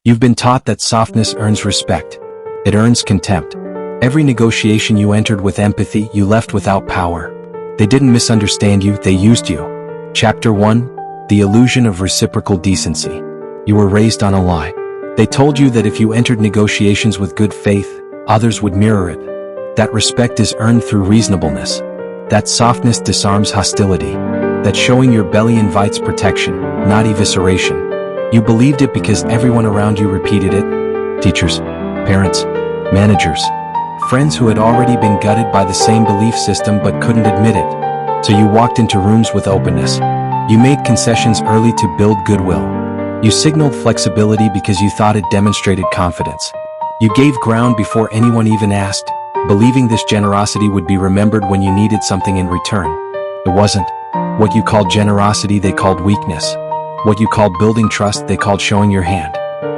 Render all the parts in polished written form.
You've been taught that softness earns respect. It earns contempt. Every negotiation you entered with empathy, you left without power. They didn't misunderstand you, they used you. Chapter 1. The Illusion of Reciprocal Decency. You were raised on a lie. They told you that if you entered negotiations with good faith, others would mirror it. That respect is earned through reasonableness. That softness disarms hostility. That showing your belly invites protection, not evisceration. You believed it because everyone around you repeated it. Teachers, parents, managers, friends who had already been gutted by the same belief system but couldn't admit it. So you walked into rooms with openness. You made concessions early to build goodwill. You signaled flexibility because you thought it demonstrated confidence. You gave ground before anyone even asked, believing this generosity would be remembered when you needed something in return. It wasn't. What you called generosity, they called weakness. What you called building trust, they called showing your hand.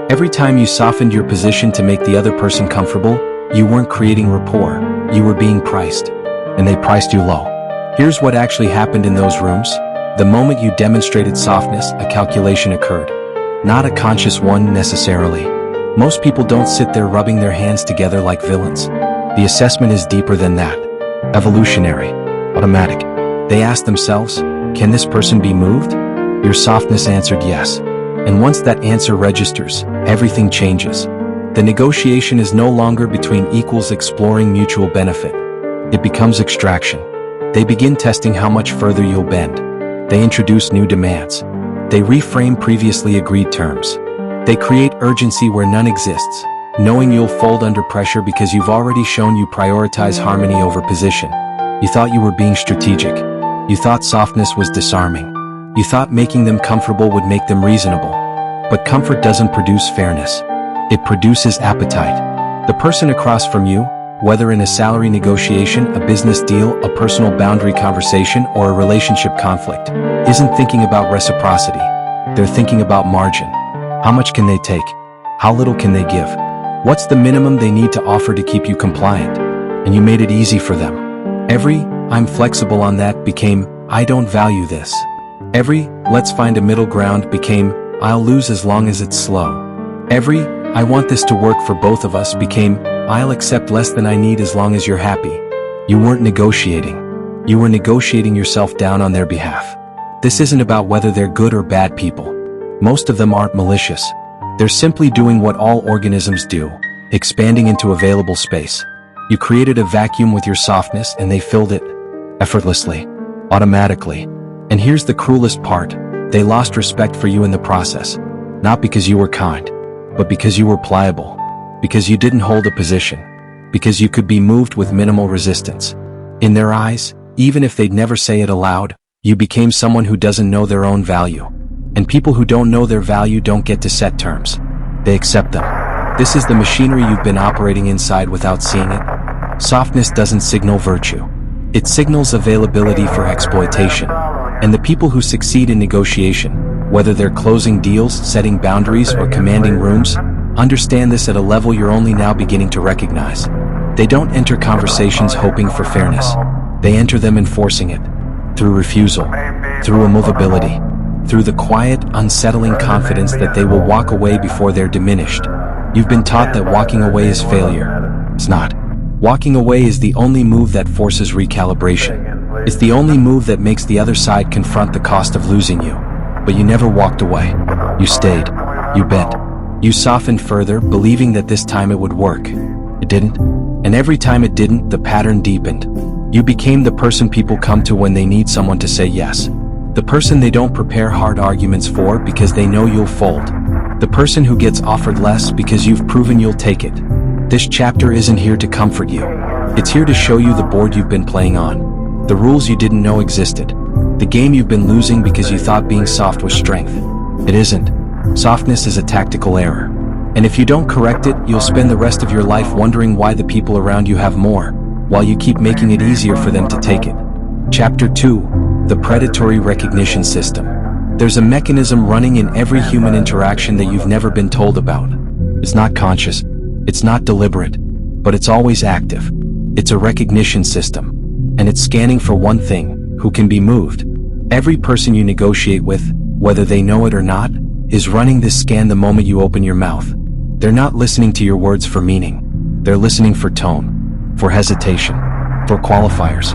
Every time you softened your position to make the other person comfortable, you weren't creating rapport, you were being priced. And they priced you low. Here's what actually happened in those rooms. The moment you demonstrated softness, a calculation occurred. Not a conscious one necessarily. Most people don't sit there rubbing their hands together like villains. The assessment is deeper than that. Evolutionary. Automatic. They ask themselves, can this person be moved? Your softness answered yes. And once that answer registers, everything changes. The negotiation is no longer between equals exploring mutual benefit. It becomes extraction. They begin testing how much further you'll bend. They introduce new demands. They reframe previously agreed terms. They create urgency where none exists, knowing you'll fold under pressure because you've already shown you prioritize harmony over position. You thought you were being strategic. You thought softness was disarming. You thought making them comfortable would make them reasonable. But comfort doesn't produce fairness. It produces appetite. The person across from you, whether in a salary negotiation, a business deal, a personal boundary conversation, or a relationship conflict, isn't thinking about reciprocity. They're thinking about margin. How much can they take? How little can they give? What's the minimum they need to offer to keep you compliant? And you made it easy for them. Every, I'm flexible on that became, I don't value this. Every, let's find a middle ground became, I'll lose as long as it's slow. Every, I want this to work for both of us became, I'll accept less than I need as long as you're happy. You weren't negotiating. You were negotiating yourself down on their behalf. This isn't about whether they're good or bad people. Most of them aren't malicious. They're simply doing what all organisms do, expanding into available space. You created a vacuum with your softness and they filled it, effortlessly, automatically. And here's the cruelest part, they lost respect for you in the process. Not because you were kind, but because you were pliable. Because you didn't hold a position. Because you could be moved with minimal resistance. In their eyes, even if they'd never say it aloud, you became someone who doesn't know their own value. And people who don't know their value don't get to set terms. They accept them. This is the machinery you've been operating inside without seeing it. Softness doesn't signal virtue. It signals availability for exploitation. And the people who succeed in negotiation, whether they're closing deals, setting boundaries, or commanding rooms, understand this at a level you're only now beginning to recognize. They don't enter conversations hoping for fairness. They enter them enforcing it. Through refusal. Through immovability. Through the quiet, unsettling confidence that they will walk away before they're diminished. You've been taught that walking away is failure. It's not. Walking away is the only move that forces recalibration. It's the only move that makes the other side confront the cost of losing you. But you never walked away. You stayed. You bent. You softened further, believing that this time it would work. It didn't. And every time it didn't, the pattern deepened. You became the person people come to when they need someone to say yes. The person they don't prepare hard arguments for because they know you'll fold. The person who gets offered less because you've proven you'll take it. This chapter isn't here to comfort you. It's here to show you the board you've been playing on. The rules you didn't know existed. The game you've been losing because you thought being soft was strength. It isn't. Softness is a tactical error. And if you don't correct it, you'll spend the rest of your life wondering why the people around you have more, while you keep making it easier for them to take it. Chapter 2. The Predatory Recognition System. There's a mechanism running in every human interaction that you've never been told about. It's not conscious. It's not deliberate. But it's always active. It's a recognition system. And it's scanning for one thing: who can be moved. Every person you negotiate with, whether they know it or not, is running this scan the moment you open your mouth. They're not listening to your words for meaning. They're listening for tone, for hesitation, for qualifiers,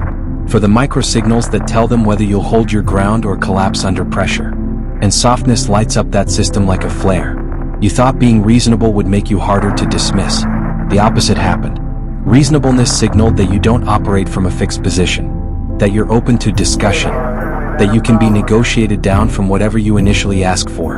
for the micro-signals that tell them whether you'll hold your ground or collapse under pressure. And softness lights up that system like a flare. You thought being reasonable would make you harder to dismiss. The opposite happened. Reasonableness signaled that you don't operate from a fixed position, that you're open to discussion, that you can be negotiated down from whatever you initially ask for.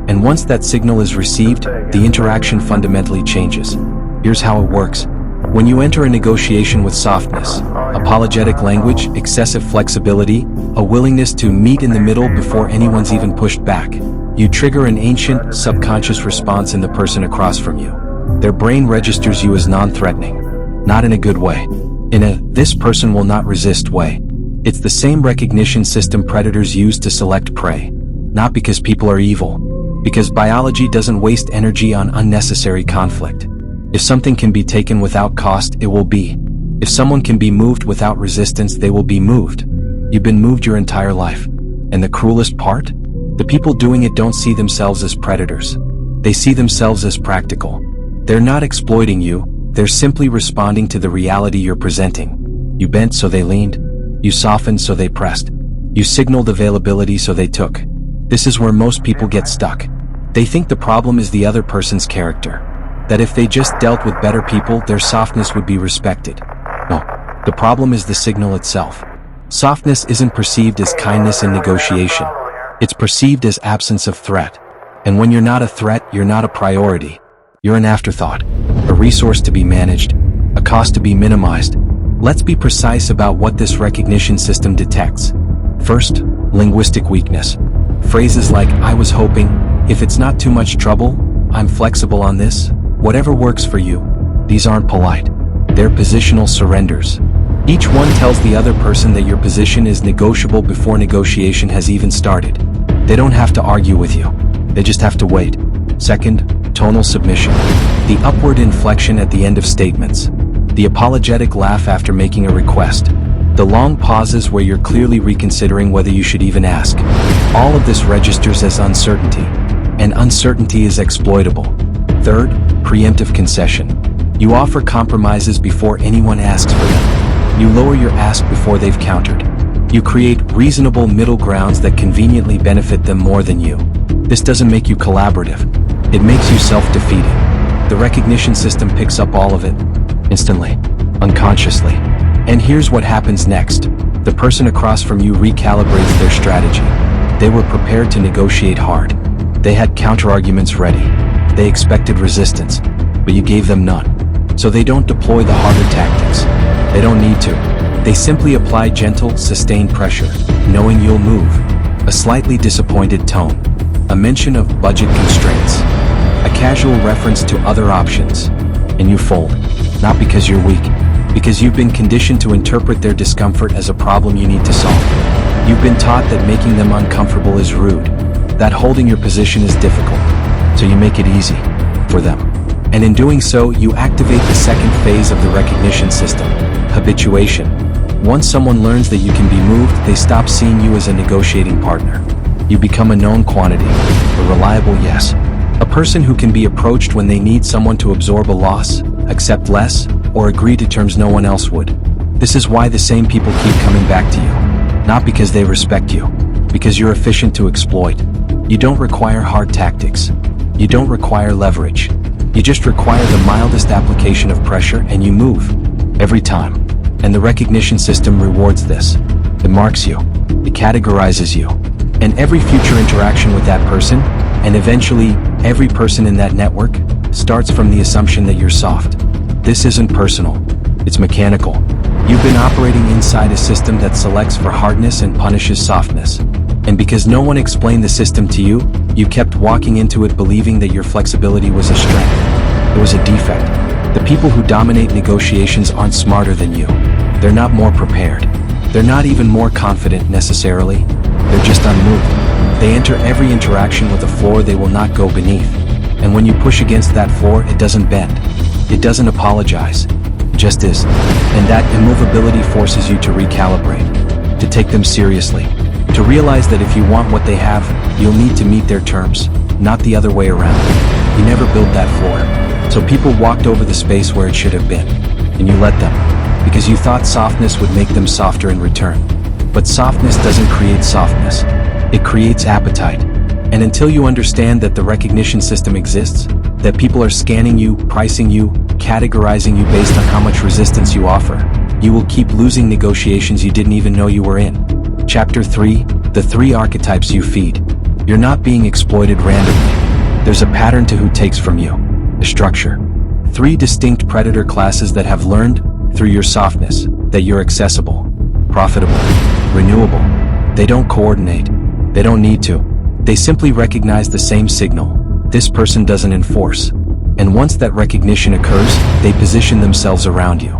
And once that signal is received, the interaction fundamentally changes. Here's how it works. When you enter a negotiation with softness, apologetic language, excessive flexibility, a willingness to meet in the middle before anyone's even pushed back, you trigger an ancient, subconscious response in the person across from you. Their brain registers you as non-threatening, not in a good way, in a "this person will not resist" way. It's the same recognition system predators use to select prey, not because people are evil, because biology doesn't waste energy on unnecessary conflict. If something can be taken without cost, it will be. If someone can be moved without resistance, they will be moved. You've been moved your entire life. And the cruelest part? The people doing it don't see themselves as predators. They see themselves as practical. They're not exploiting you, they're simply responding to the reality you're presenting. You bent so they leaned. You softened so they pressed. You signaled availability so they took. This is where most people get stuck. They think the problem is the other person's character. That if they just dealt with better people, their softness would be respected. No, the problem is the signal itself. Softness isn't perceived as kindness in negotiation. It's perceived as absence of threat. And when you're not a threat, you're not a priority. You're an afterthought, a resource to be managed, a cost to be minimized. Let's be precise about what this recognition system detects. First, linguistic weakness. Phrases like "I was hoping," "if it's not too much trouble," "I'm flexible on this," "whatever works for you." These aren't polite. They're positional surrenders. Each one tells the other person that your position is negotiable before negotiation has even started. They don't have to argue with you. They just have to wait. Second, tonal submission. The upward inflection at the end of statements. The apologetic laugh after making a request. The long pauses where you're clearly reconsidering whether you should even ask. All of this registers as uncertainty. And uncertainty is exploitable. Third, preemptive concession. You offer compromises before anyone asks for them. You lower your ask before they've countered. You create reasonable middle grounds that conveniently benefit them more than you. This doesn't make you collaborative. It makes you self-defeating. The recognition system picks up all of it, instantly, unconsciously. And here's what happens next. The person across from you recalibrates their strategy. They were prepared to negotiate hard. They had counterarguments ready. They expected resistance, but you gave them none. So they don't deploy the harder tactics. They don't need to. They simply apply gentle, sustained pressure, knowing you'll move. A slightly disappointed tone. A mention of budget constraints. A casual reference to other options. And you fold. Not because you're weak, because you've been conditioned to interpret their discomfort as a problem you need to solve. You've been taught that making them uncomfortable is rude, that holding your position is difficult, so you make it easy for them. And in doing so, you activate the second phase of the recognition system, habituation. Once someone learns that you can be moved, they stop seeing you as a negotiating partner. You become a known quantity, a reliable yes. A person who can be approached when they need someone to absorb a loss, accept less, or agree to terms no one else would. This is why the same people keep coming back to you. Not because they respect you, because you're efficient to exploit. You don't require hard tactics. You don't require leverage. You just require the mildest application of pressure and you move. Every time. And the recognition system rewards this. It marks you. It categorizes you. And every future interaction with that person, and eventually every person in that network, starts from the assumption that you're soft. This isn't personal. It's mechanical. You've been operating inside a system that selects for hardness and punishes softness. And because no one explained the system to you, you kept walking into it believing that your flexibility was a strength. It was a defect. The people who dominate negotiations aren't smarter than you. They're not more prepared. They're not even more confident necessarily. They're just unmoved. They enter every interaction with a floor they will not go beneath. And when you push against that floor, it doesn't bend. It doesn't apologize. It just is. And that immovability forces you to recalibrate, to take them seriously, to realize that if you want what they have, you'll need to meet their terms, not the other way around. You never built that floor. So people walked over the space where it should have been. And you let them. Because you thought softness would make them softer in return. But softness doesn't create softness. It creates appetite. And until you understand that the recognition system exists, that people are scanning you, pricing you, categorizing you based on how much resistance you offer, you will keep losing negotiations you didn't even know you were in. Chapter 3, the 3 archetypes you feed. You're not being exploited randomly. There's a pattern to who takes from you. The structure. 3 distinct predator classes that have learned, through your softness, that you're accessible, profitable, renewable. They don't coordinate. They don't need to. They simply recognize the same signal. This person doesn't enforce. And once that recognition occurs, they position themselves around you.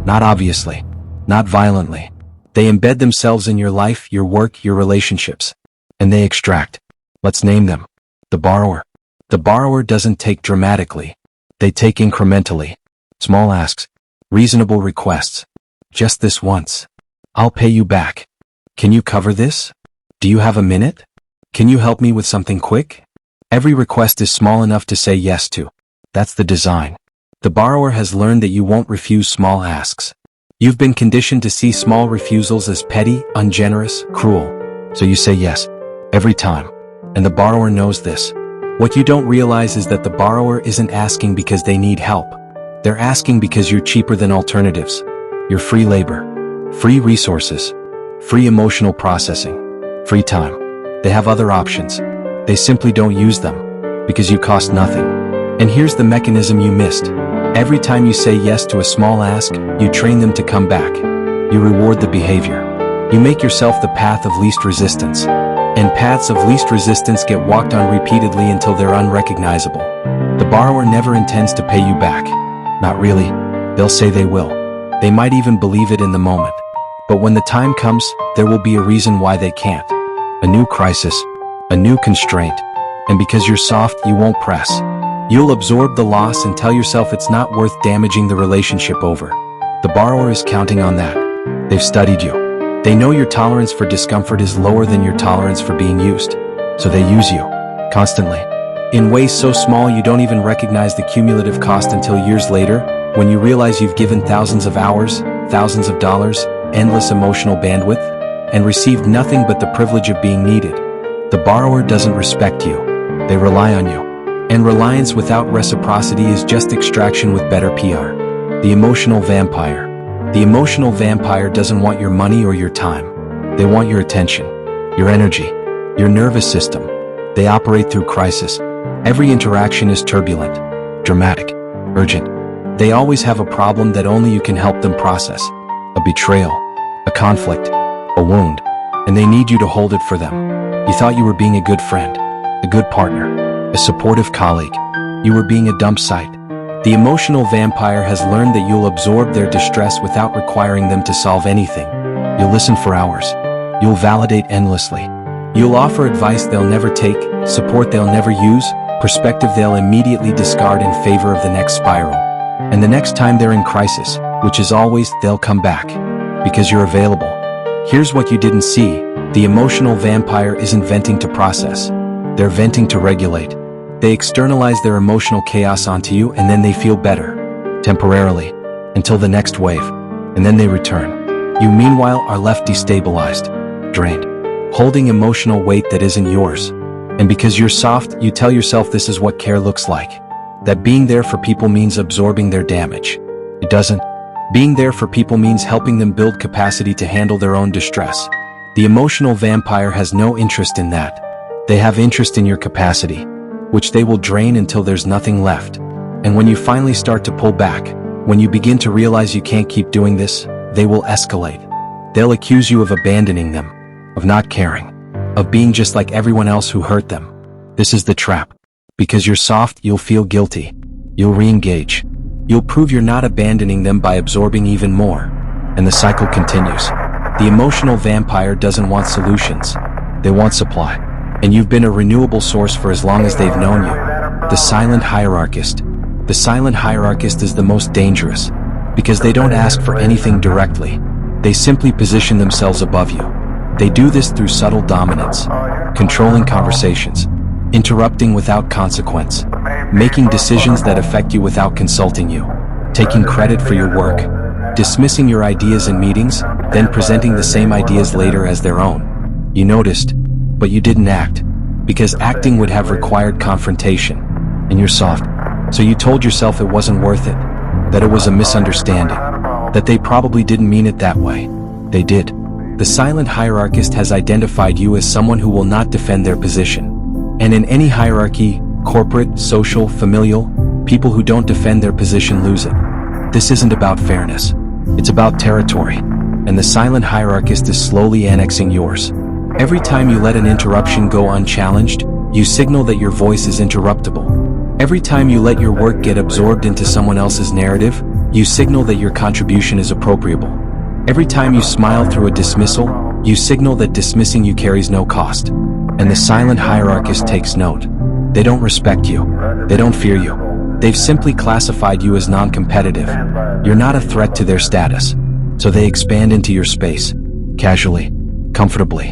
Not obviously. Not violently. They embed themselves in your life, your work, your relationships. And they extract. Let's name them. The borrower. The borrower doesn't take dramatically. They take incrementally. Small asks. Reasonable requests. Just this once. I'll pay you back. Can you cover this? Do you have a minute? Can you help me with something quick? Every request is small enough to say yes to. That's the design. The borrower has learned that you won't refuse small asks. You've been conditioned to see small refusals as petty, ungenerous, cruel. So you say yes. Every time. And the borrower knows this. What you don't realize is that the borrower isn't asking because they need help. They're asking because you're cheaper than alternatives. You're free labor. Free resources. Free emotional processing. Free time. They have other options. They simply don't use them. Because you cost nothing. And here's the mechanism you missed. Every time you say yes to a small ask, you train them to come back. You reward the behavior. You make yourself the path of least resistance. And paths of least resistance get walked on repeatedly until they're unrecognizable. The borrower never intends to pay you back. Not really. They'll say they will. They might even believe it in the moment. But when the time comes, there will be a reason why they can't. A new crisis. A new constraint. And because you're soft, you won't press. You'll absorb the loss and tell yourself it's not worth damaging the relationship over. The borrower is counting on that. They've studied you. They know your tolerance for discomfort is lower than your tolerance for being used. So they use you. Constantly. In ways so small you don't even recognize the cumulative cost until years later, when you realize you've given thousands of hours, thousands of dollars, endless emotional bandwidth, and received nothing but the privilege of being needed. The borrower doesn't respect you. They rely on you. And reliance without reciprocity is just extraction with better PR. The emotional vampire. The emotional vampire doesn't want your money or your time. They want your attention, your energy, your nervous system. They operate through crisis. Every interaction is turbulent, dramatic, urgent. They always have a problem that only you can help them process. A betrayal, a conflict, a wound. And they need you to hold it for them. You thought you were being a good friend, a good partner, a supportive colleague. You were being a dump site. The emotional vampire has learned that you'll absorb their distress without requiring them to solve anything. You'll listen for hours. You'll validate endlessly. You'll offer advice they'll never take, support they'll never use, perspective they'll immediately discard in favor of the next spiral. And the next time they're in crisis, which is always, they'll come back. Because you're available. Here's what you didn't see. The emotional vampire isn't venting to process. They're venting to regulate. They externalize their emotional chaos onto you and then they feel better. Temporarily. Until the next wave. And then they return. You meanwhile are left destabilized. Drained. Holding emotional weight that isn't yours. And because you're soft, you tell yourself this is what care looks like. That being there for people means absorbing their damage. It doesn't. Being there for people means helping them build capacity to handle their own distress. The emotional vampire has no interest in that. They have interest in your capacity, which they will drain until there's nothing left. And when you finally start to pull back, when you begin to realize you can't keep doing this, they will escalate. They'll accuse you of abandoning them, of not caring, of being just like everyone else who hurt them. This is the trap. Because you're soft, you'll feel guilty. You'll re-engage. You'll prove you're not abandoning them by absorbing even more. And the cycle continues. The emotional vampire doesn't want solutions. They want supply. And you've been a renewable source for as long as they've known you. The silent hierarchist. The silent hierarchist is the most dangerous. Because they don't ask for anything directly. They simply position themselves above you. They do this through subtle dominance. Controlling conversations. Interrupting without consequence. making decisions that affect you without consulting you, taking credit for your work, dismissing your ideas in meetings, then presenting the same ideas later as their own. You noticed, but you didn't act, because acting would have required confrontation, and you're soft. So you told yourself it wasn't worth it, that it was a misunderstanding, that they probably didn't mean it that way. They did. The silent hierarchist has identified you as someone who will not defend their position. And in any hierarchy, corporate, social, familial, people who don't defend their position lose it. This isn't about fairness. It's about territory. And the silent hierarchist is slowly annexing yours. Every time you let an interruption go unchallenged, you signal that your voice is interruptible. Every time you let your work get absorbed into someone else's narrative, you signal that your contribution is appropriable. Every time you smile through a dismissal, you signal that dismissing you carries no cost. And the silent hierarchist takes note. They don't respect you. They don't fear you. They've simply classified you as non-competitive. You're not a threat to their status. So they expand into your space, casually, comfortably.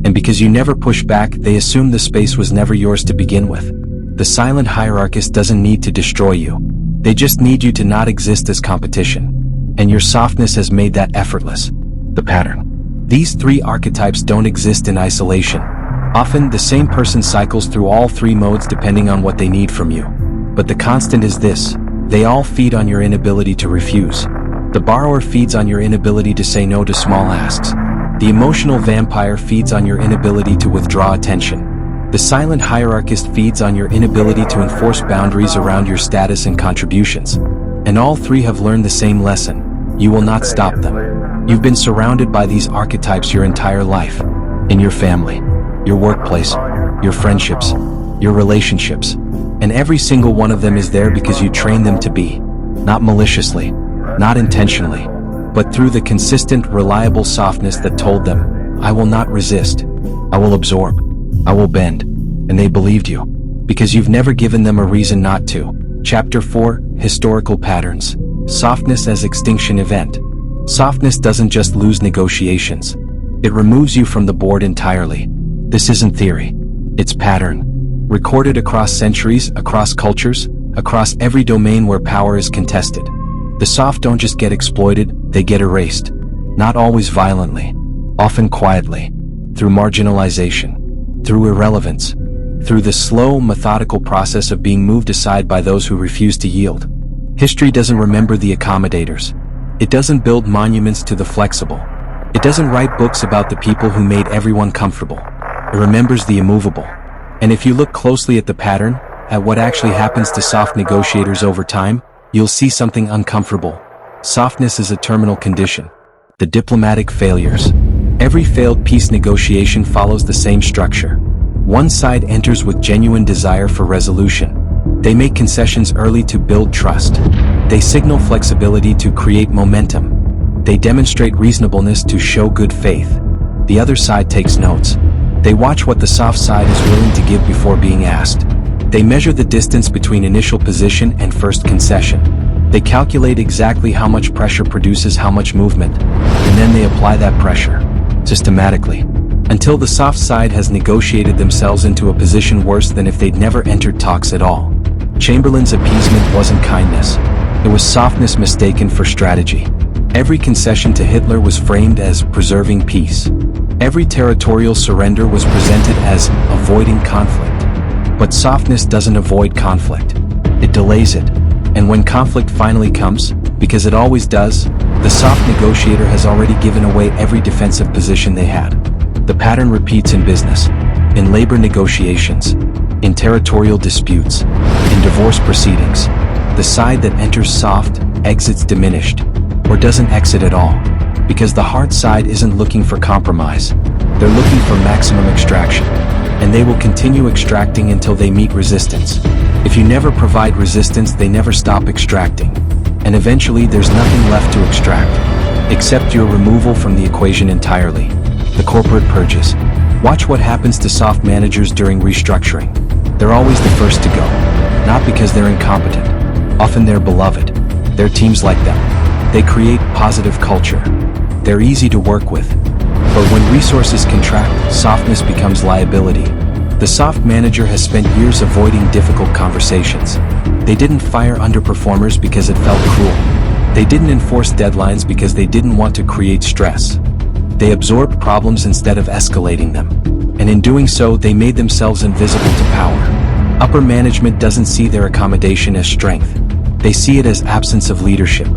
And because you never push back, they assume the space was never yours to begin with. The silent hierarchist doesn't need to destroy you. They just need you to not exist as competition. And your softness has made that effortless. The pattern. These three archetypes don't exist in isolation. Often, the same person cycles through all three modes depending on what they need from you. But the constant is this: they all feed on your inability to refuse. The borrower feeds on your inability to say no to small asks. The emotional vampire feeds on your inability to withdraw attention. The silent hierarchist feeds on your inability to enforce boundaries around your status and contributions. And all three have learned the same lesson: you will not stop them. You've been surrounded by these archetypes your entire life. In your family, your workplace, your friendships, your relationships. And every single one of them is there because you train them to be. Not maliciously, not intentionally, but through the consistent, reliable softness that told them, I will not resist. I will absorb. I will bend. And they believed you, because you've never given them a reason not to. Chapter 4, Historical Patterns. Softness as Extinction Event. Softness doesn't just lose negotiations. It removes you from the board entirely. This isn't theory. It's pattern. Recorded across centuries, across cultures, across every domain where power is contested. The soft don't just get exploited, they get erased. Not always violently. Often quietly. Through marginalization. Through irrelevance, through the slow, methodical process of being moved aside by those who refuse to yield. History doesn't remember the accommodators. It doesn't build monuments to the flexible. It doesn't write books about the people who made everyone comfortable. It remembers the immovable. And if you look closely at the pattern, at what actually happens to soft negotiators over time, you'll see something uncomfortable. Softness is a terminal condition. The diplomatic failures. Every failed peace negotiation follows the same structure. One side enters with genuine desire for resolution. They make concessions early to build trust. They signal flexibility to create momentum. They demonstrate reasonableness to show good faith. The other side takes notes. They watch what the soft side is willing to give before being asked. They measure the distance between initial position and first concession. They calculate exactly how much pressure produces how much movement, and then they apply that pressure. Systematically, until the soft side has negotiated themselves into a position worse than if they'd never entered talks at all. Chamberlain's appeasement wasn't kindness. It was softness mistaken for strategy. Every concession to Hitler was framed as preserving peace. Every territorial surrender was presented as avoiding conflict. But softness doesn't avoid conflict. It delays it. And when conflict finally comes, because it always does, the soft negotiator has already given away every defensive position they had. The pattern repeats in business, in labor negotiations, in territorial disputes, in divorce proceedings. The side that enters soft exits diminished, or doesn't exit at all, because the hard side isn't looking for compromise. They're looking for maximum extraction, and they will continue extracting until they meet resistance. If you never provide resistance, they never stop extracting. And eventually there's nothing left to extract, except your removal from the equation entirely. The corporate purges. Watch what happens to soft managers during restructuring. They're always the first to go. Not because they're incompetent. Often they're beloved. Their teams like them. They create positive culture. They're easy to work with. But when resources contract, softness becomes liability. The soft manager has spent years avoiding difficult conversations. They didn't fire underperformers because it felt cruel. They didn't enforce deadlines because they didn't want to create stress. They absorbed problems instead of escalating them. And in doing so, they made themselves invisible to power. Upper management doesn't see their accommodation as strength. They see it as absence of leadership.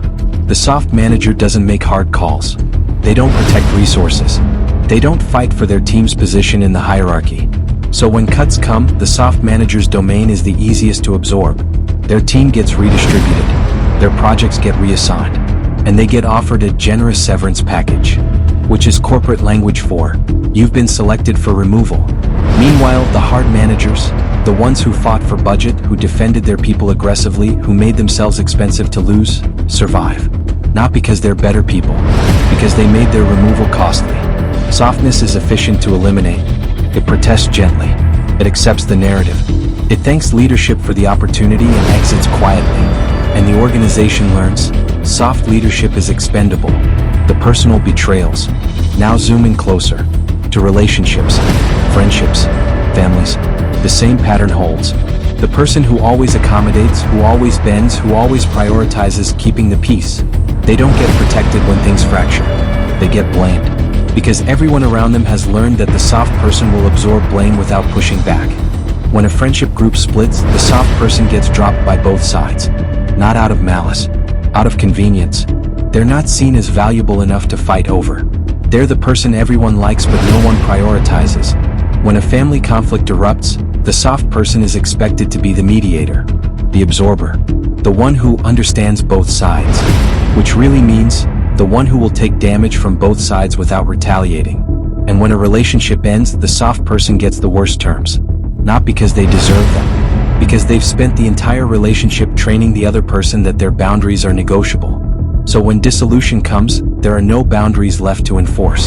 The soft manager doesn't make hard calls. They don't protect resources. They don't fight for their team's position in the hierarchy. So when cuts come, the soft manager's domain is the easiest to absorb. Their team gets redistributed. Their projects get reassigned. And they get offered a generous severance package, which is corporate language for, you've been selected for removal. Meanwhile, the hard managers, the ones who fought for budget, who defended their people aggressively, who made themselves expensive to lose, survive. Not because they're better people, because they made their removal costly. Softness is efficient to eliminate. It protests gently. It accepts the narrative. It thanks leadership for the opportunity and exits quietly. And the organization learns, soft leadership is expendable. The personal betrayals. Now zoom in closer. To relationships, friendships, families. The same pattern holds. The person who always accommodates, who always bends, who always prioritizes keeping the peace. They don't get protected when things fracture. They get blamed. Because everyone around them has learned that the soft person will absorb blame without pushing back. When a friendship group splits, the soft person gets dropped by both sides. Not out of malice, out of convenience. They're not seen as valuable enough to fight over. They're the person everyone likes but no one prioritizes. When a family conflict erupts, the soft person is expected to be the mediator, the absorber, the one who understands both sides, which really means the one who will take damage from both sides without retaliating. And when a relationship ends, the soft person gets the worst terms. Not because they deserve them, because they've spent the entire relationship training the other person that their boundaries are negotiable. So when dissolution comes, there are no boundaries left to enforce.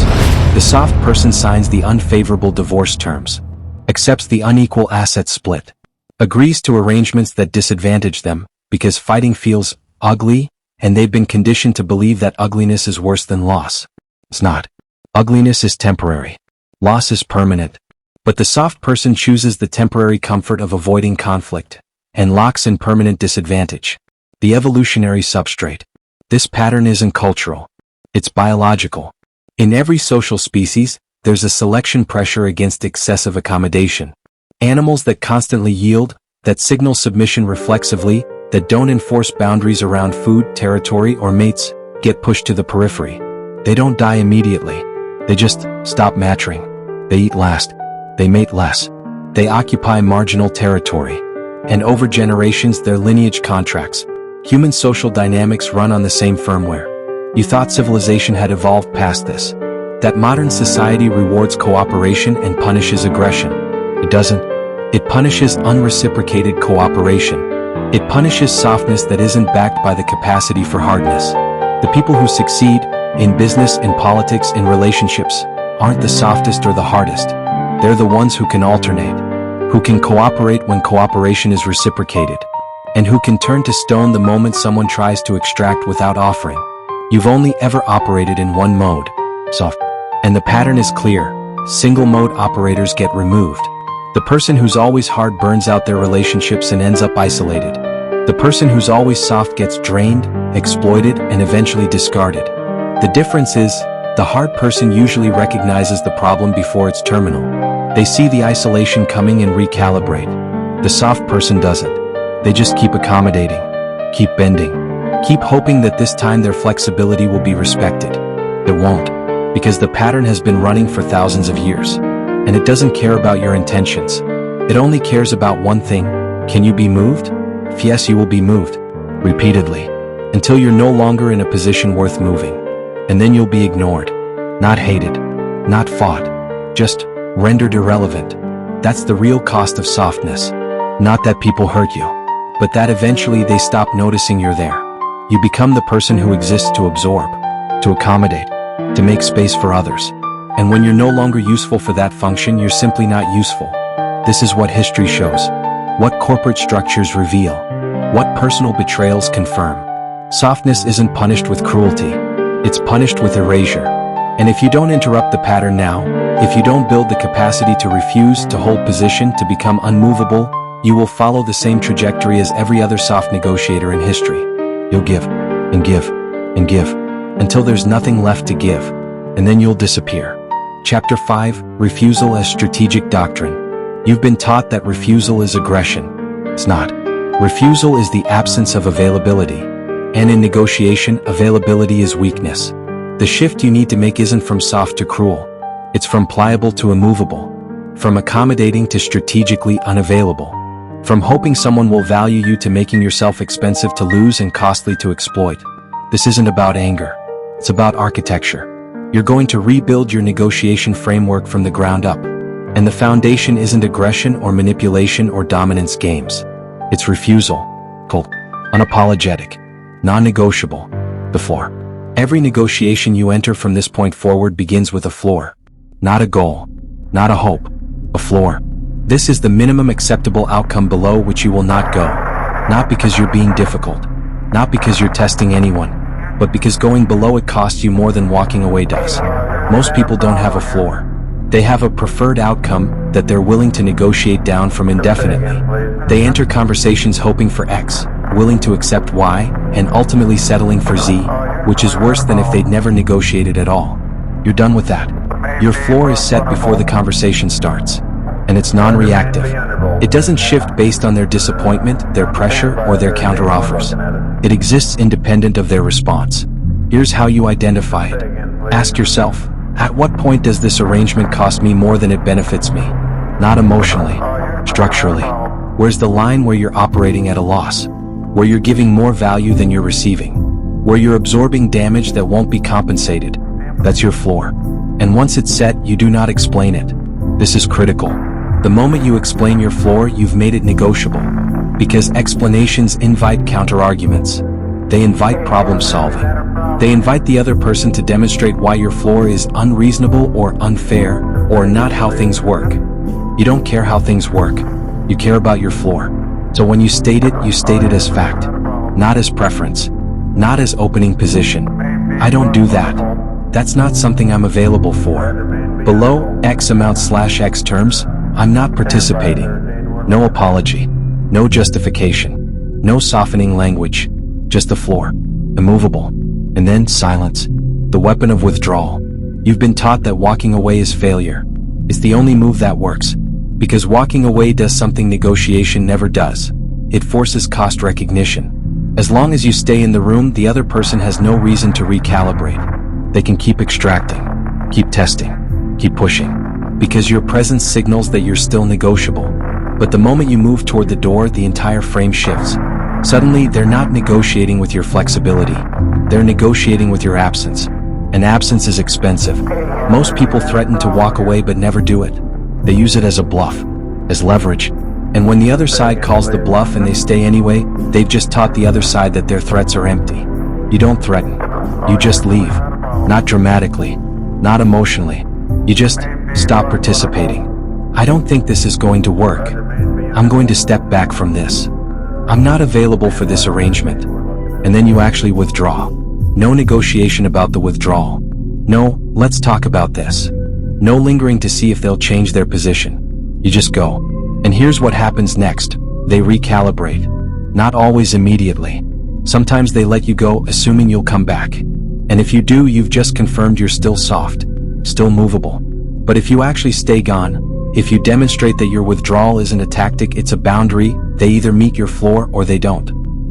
The soft person signs the unfavorable divorce terms, accepts the unequal asset split, agrees to arrangements that disadvantage them, because fighting feels ugly, and they've been conditioned to believe that ugliness is worse than loss. It's not. Ugliness is temporary. Loss is permanent. But the soft person chooses the temporary comfort of avoiding conflict, and locks in permanent disadvantage. The evolutionary substrate. This pattern isn't cultural. It's biological. In every social species, there's a selection pressure against excessive accommodation. Animals that constantly yield, that signal submission reflexively, that don't enforce boundaries around food, territory, or mates, get pushed to the periphery. They don't die immediately. They just stop maturing. They eat last. They mate less. They occupy marginal territory. And over generations, their lineage contracts. Human social dynamics run on the same firmware. You thought civilization had evolved past this. That modern society rewards cooperation and punishes aggression. It doesn't. It punishes unreciprocated cooperation. It punishes softness that isn't backed by the capacity for hardness. The people who succeed, in business, in politics, in relationships, aren't the softest or the hardest. They're the ones who can alternate, who can cooperate when cooperation is reciprocated, and who can turn to stone the moment someone tries to extract without offering. You've only ever operated in one mode, soft. And the pattern is clear. Single mode operators get removed. The person who's always hard burns out their relationships and ends up isolated. The person who's always soft gets drained, exploited, and eventually discarded. The difference is, the hard person usually recognizes the problem before it's terminal. They see the isolation coming and recalibrate. The soft person doesn't. They just keep accommodating, keep bending, keep hoping that this time their flexibility will be respected. It won't, because the pattern has been running for thousands of years. And it doesn't care about your intentions. It only cares about one thing. Can you be moved? Yes, you will be moved. Repeatedly. Until you're no longer in a position worth moving. And then you'll be ignored. Not hated. Not fought. Just rendered irrelevant. That's the real cost of softness. Not that people hurt you, but that eventually they stop noticing you're there. You become the person who exists to absorb, to accommodate, to make space for others. And when you're no longer useful for that function, you're simply not useful. This is what history shows. What corporate structures reveal. What personal betrayals confirm. Softness isn't punished with cruelty. It's punished with erasure. And if you don't interrupt the pattern now, if you don't build the capacity to refuse, to hold position, to become unmovable, you will follow the same trajectory as every other soft negotiator in history. You'll give, and give, and give, until there's nothing left to give, and then you'll disappear. Chapter 5, Refusal as Strategic Doctrine. You've been taught that refusal is aggression. It's not. Refusal is the absence of availability. And in negotiation, availability is weakness. The shift you need to make isn't from soft to cruel. It's from pliable to immovable. From accommodating to strategically unavailable. From hoping someone will value you to making yourself expensive to lose and costly to exploit. This isn't about anger. It's about architecture. You're going to rebuild your negotiation framework from the ground up. And the foundation isn't aggression or manipulation or dominance games. It's refusal. Cold. Unapologetic. Non-negotiable. The floor. Every negotiation you enter from this point forward begins with a floor. Not a goal. Not a hope. A floor. This is the minimum acceptable outcome below which you will not go. Not because you're being difficult. Not because you're testing anyone. But because going below it costs you more than walking away does. Most people don't have a floor. They have a preferred outcome that they're willing to negotiate down from indefinitely. They enter conversations hoping for X, willing to accept Y, and ultimately settling for Z, which is worse than if they'd never negotiated at all. You're done with that. Your floor is set before the conversation starts. And it's non-reactive. It doesn't shift based on their disappointment, their pressure, or their counteroffers. It exists independent of their response. Here's how you identify it. Ask yourself, at what point does this arrangement cost me more than it benefits me? Not emotionally, structurally. Where's the line where you're operating at a loss? Where you're giving more value than you're receiving? Where you're absorbing damage that won't be compensated? That's your floor. And once it's set, you do not explain it. This is critical. The moment you explain your floor, you've made it negotiable. Because explanations invite counterarguments. They invite problem solving. They invite the other person to demonstrate why your floor is unreasonable or unfair, or not how things work. You don't care how things work. You care about your floor. So when you state it as fact. Not as preference. Not as opening position. I don't do that. That's not something I'm available for. Below X amount / X terms, I'm not participating. No apology. No justification. No softening language. Just the floor. Immovable. And then silence. The weapon of withdrawal. You've been taught that walking away is failure. It's the only move that works. Because walking away does something negotiation never does. It forces cost recognition. As long as you stay in the room, the other person has no reason to recalibrate. They can keep extracting. Keep testing. Keep pushing. Because your presence signals that you're still negotiable. But the moment you move toward the door, the entire frame shifts. Suddenly, they're not negotiating with your flexibility. They're negotiating with your absence. And absence is expensive. Most people threaten to walk away but never do it. They use it as a bluff, as leverage. And when the other side calls the bluff and they stay anyway, they've just taught the other side that their threats are empty. You don't threaten. You just leave. Not dramatically. Not emotionally. You just stop participating. I don't think this is going to work. I'm going to step back from this. I'm not available for this arrangement. And then you actually withdraw. No negotiation about the withdrawal. No, let's talk about this. No lingering to see if they'll change their position. You just go. And here's what happens next. They recalibrate. Not always immediately. Sometimes they let you go, assuming you'll come back. And if you do, you've just confirmed you're still soft. Still movable. But if you actually stay gone, if you demonstrate that your withdrawal isn't a tactic, it's a boundary, they either meet your floor or they don't.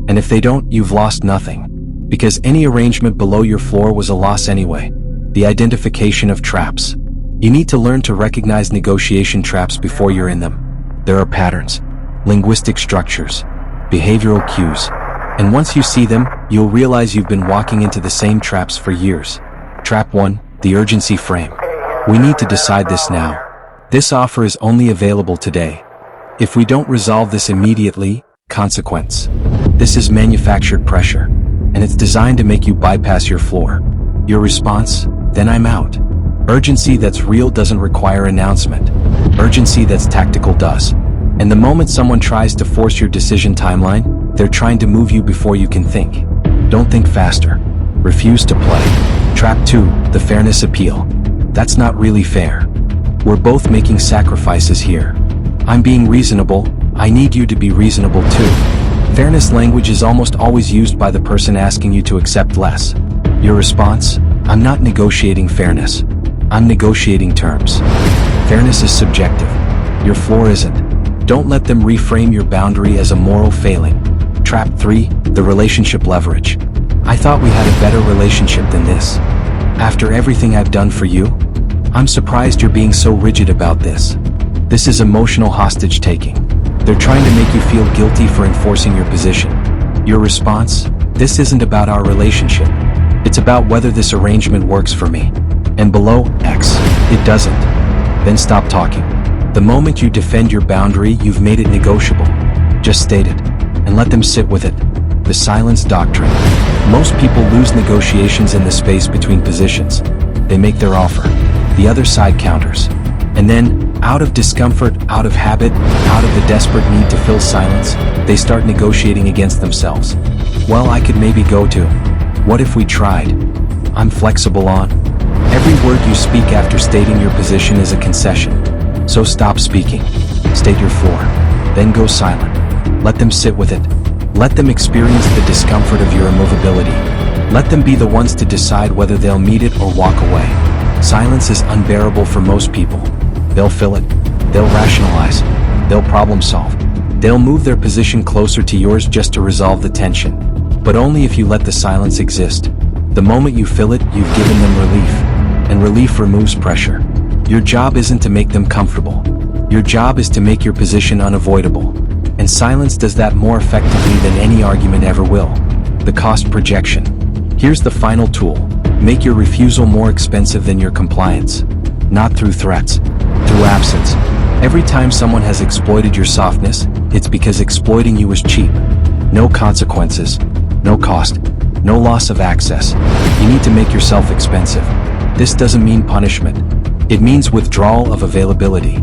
And if they don't, you've lost nothing. Because any arrangement below your floor was a loss anyway. The identification of traps. You need to learn to recognize negotiation traps before you're in them. There are patterns, linguistic structures, behavioral cues. And once you see them, you'll realize you've been walking into the same traps for years. Trap 1, the urgency frame. We need to decide this now. This offer is only available today. If we don't resolve this immediately, consequence. This is manufactured pressure, and it's designed to make you bypass your floor. Your response? Then I'm out. Urgency that's real doesn't require announcement. Urgency that's tactical does. And the moment someone tries to force your decision timeline, they're trying to move you before you can think. Don't think faster. Refuse to play. Trap 2, the fairness appeal. That's not really fair. We're both making sacrifices here. I'm being reasonable, I need you to be reasonable too. Fairness language is almost always used by the person asking you to accept less. Your response? I'm not negotiating fairness. I'm negotiating terms. Fairness is subjective. Your floor isn't. Don't let them reframe your boundary as a moral failing. Trap 3, the relationship leverage. I thought we had a better relationship than this. After everything I've done for you? I'm surprised you're being so rigid about this. This is emotional hostage taking. They're trying to make you feel guilty for enforcing your position. Your response? This isn't about our relationship. It's about whether this arrangement works for me. And below, X, it doesn't. Then stop talking. The moment you defend your boundary, you've made it negotiable. Just state it, and let them sit with it. The silence doctrine. Most people lose negotiations in the space between positions. They make their offer. The other side counters. And then, out of discomfort, out of habit, out of the desperate need to fill silence, they start negotiating against themselves. Well, I could maybe go to. What if we tried? I'm flexible on. Every word you speak after stating your position is a concession. So stop speaking. State your floor. Then go silent. Let them sit with it. Let them experience the discomfort of your immovability. Let them be the ones to decide whether they'll meet it or walk away. Silence is unbearable for most people. They'll fill it. They'll rationalize. They'll problem solve. They'll move their position closer to yours just to resolve the tension. But only if you let the silence exist. The moment you fill it, you've given them relief. And relief removes pressure. Your job isn't to make them comfortable. Your job is to make your position unavoidable. And silence does that more effectively than any argument ever will. The cost projection. Here's the final tool. Make your refusal more expensive than your compliance. Not through threats. Through absence. Every time someone has exploited your softness, it's because exploiting you is cheap. No consequences. No cost. No loss of access. You need to make yourself expensive. This doesn't mean punishment. It means withdrawal of availability.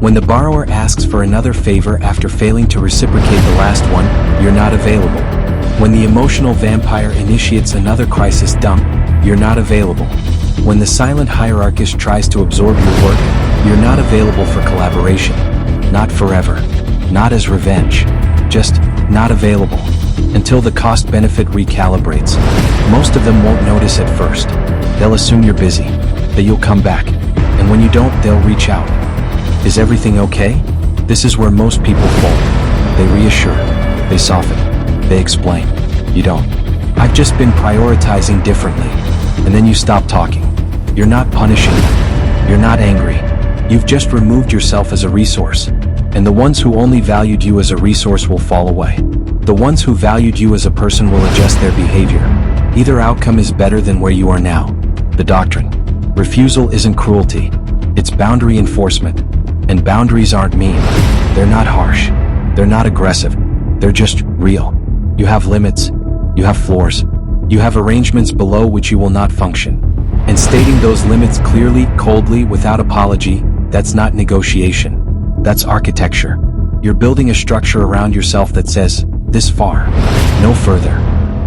When the borrower asks for another favor after failing to reciprocate the last one, you're not available. When the emotional vampire initiates another crisis dump, you're not available. When the silent hierarchist tries to absorb your work, you're not available for collaboration. Not forever. Not as revenge. Just not available. Until the cost-benefit recalibrates. Most of them won't notice at first. They'll assume you're busy, that you'll come back. And when you don't, they'll reach out. Is everything okay? This is where most people fold. They reassure. They soften. They explain. You don't. I've just been prioritizing differently. And then you stop talking. You're not punishing them. You're not angry. You've just removed yourself as a resource. And the ones who only valued you as a resource will fall away. The ones who valued you as a person will adjust their behavior. Either outcome is better than where you are now. The doctrine. Refusal isn't cruelty. It's boundary enforcement. And boundaries aren't mean. They're not harsh. They're not aggressive. They're just real. You have limits. You have floors. You have arrangements below which you will not function. And stating those limits clearly, coldly, without apology, that's not negotiation. That's architecture. You're building a structure around yourself that says, this far, no further.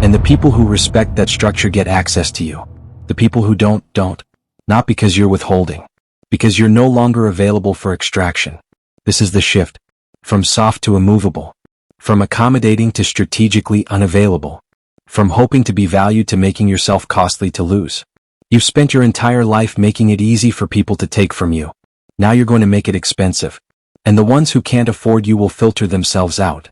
And the people who respect that structure get access to you. The people who don't. Not because you're withholding. Because you're no longer available for extraction. This is the shift. From soft to immovable. From accommodating to strategically unavailable. From hoping to be valued to making yourself costly to lose. You've spent your entire life making it easy for people to take from you. Now you're going to make it expensive. And the ones who can't afford you will filter themselves out.